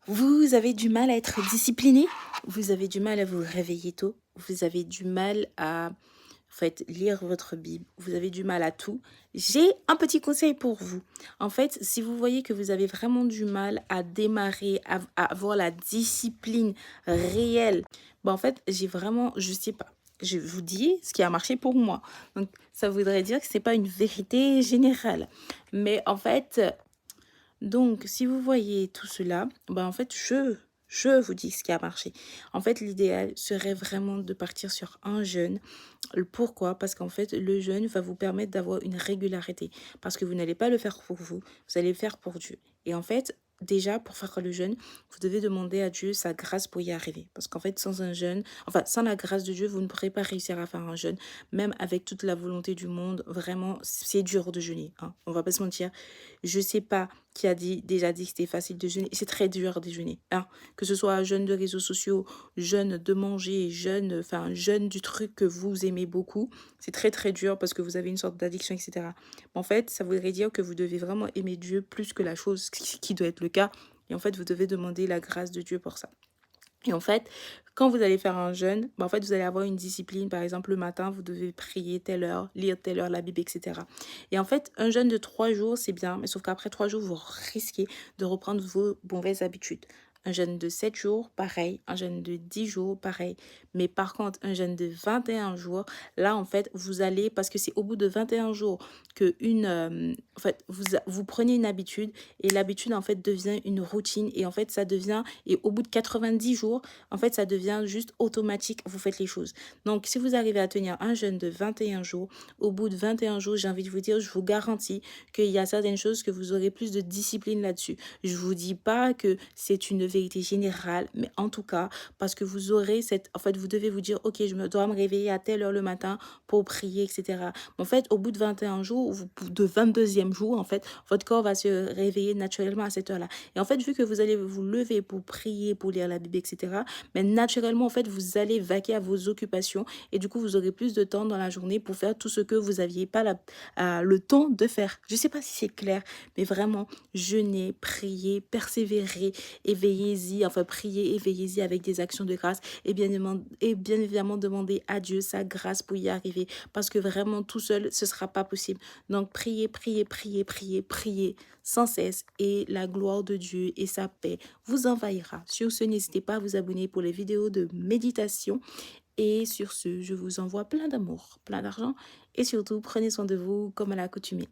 Vous avez du mal à être discipliné, vous avez du mal à vous réveiller tôt, vous avez du mal à, lire votre Bible, vous avez du mal à tout. J'ai un petit conseil pour vous. En fait, si vous voyez que vous avez vraiment du mal à démarrer, à avoir la discipline réelle, en fait, je sais pas. Je vous dis ce qui a marché pour moi. Donc, ça voudrait dire que c'est pas une vérité générale. Mais en fait, donc, si vous voyez tout cela, en fait, je vous dis ce qui a marché. En fait, l'idéal serait vraiment de partir sur un jeûne. Pourquoi? Parce qu'en fait, le jeûne va vous permettre d'avoir une régularité. Parce que vous n'allez pas le faire pour vous, vous allez le faire pour Dieu. Et en fait, déjà, pour faire le jeûne, vous devez demander à Dieu sa grâce pour y arriver. Parce qu'en fait, sans un jeûne, enfin, sans la grâce de Dieu, vous ne pourrez pas réussir à faire un jeûne. Même avec toute la volonté du monde, vraiment, c'est dur de jeûner, hein. On va pas se mentir. Je sais pas qui a déjà dit que c'était facile de jeûner. C'est très dur de jeûner, hein. Que ce soit jeûne de réseaux sociaux, jeûne de manger, jeûne du truc que vous aimez beaucoup. C'est très très dur parce que vous avez une sorte d'addiction, etc. En fait, ça voudrait dire que vous devez vraiment aimer Dieu plus que la chose, ce qui doit être le cas. Et en fait, vous devez demander la grâce de Dieu pour ça. Et en fait, quand vous allez faire un jeûne, en fait, vous allez avoir une discipline. Par exemple, le matin, vous devez prier telle heure, lire telle heure la Bible, etc. Et en fait, un jeûne de 3 jours, c'est bien, mais sauf qu'après 3 jours, vous risquez de reprendre vos mauvaises habitudes. Un jeûne de 7 jours, pareil. Un jeûne de 10 jours, pareil. Mais par contre, un jeûne de 21 jours, là, en fait, vous allez, parce que c'est au bout de 21 jours que vous prenez une habitude et l'habitude, en fait, devient une routine. Et en fait, ça devient, et au bout de 90 jours, en fait, ça devient juste automatique, vous faites les choses. Donc, si vous arrivez à tenir un jeûne de 21 jours, au bout de 21 jours, j'ai envie de vous dire, je vous garantis qu'il y a certaines choses que vous aurez plus de discipline là-dessus. Je vous dis pas que c'est une vérité générale, mais en tout cas, parce que vous aurez cette, en fait, vous devez vous dire, ok, je me dois me réveiller à telle heure le matin pour prier, etc. En fait, au bout de 21 jours, de 22e jour, en fait, votre corps va se réveiller naturellement à cette heure-là. Et en fait, vu que vous allez vous lever pour prier, pour lire la Bible, etc., mais naturellement, en fait, vous allez vaquer à vos occupations et du coup, vous aurez plus de temps dans la journée pour faire tout ce que vous n'aviez pas le temps de faire. Je ne sais pas si c'est clair, mais vraiment, jeûner, prier, persévérer, éveillez-y, enfin, prier, éveillez-y avec des actions de grâce et bien évidemment, demander à Dieu sa grâce pour y arriver parce que vraiment, tout seul, ce ne sera pas possible. Donc, priez, priez, priez, priez, priez sans cesse et la gloire de Dieu et sa paix vous envahira. Sur ce, n'hésitez pas à vous abonner pour les vidéos de méditation. Et sur ce, je vous envoie plein d'amour, plein d'argent et surtout, prenez soin de vous comme à l'accoutumée.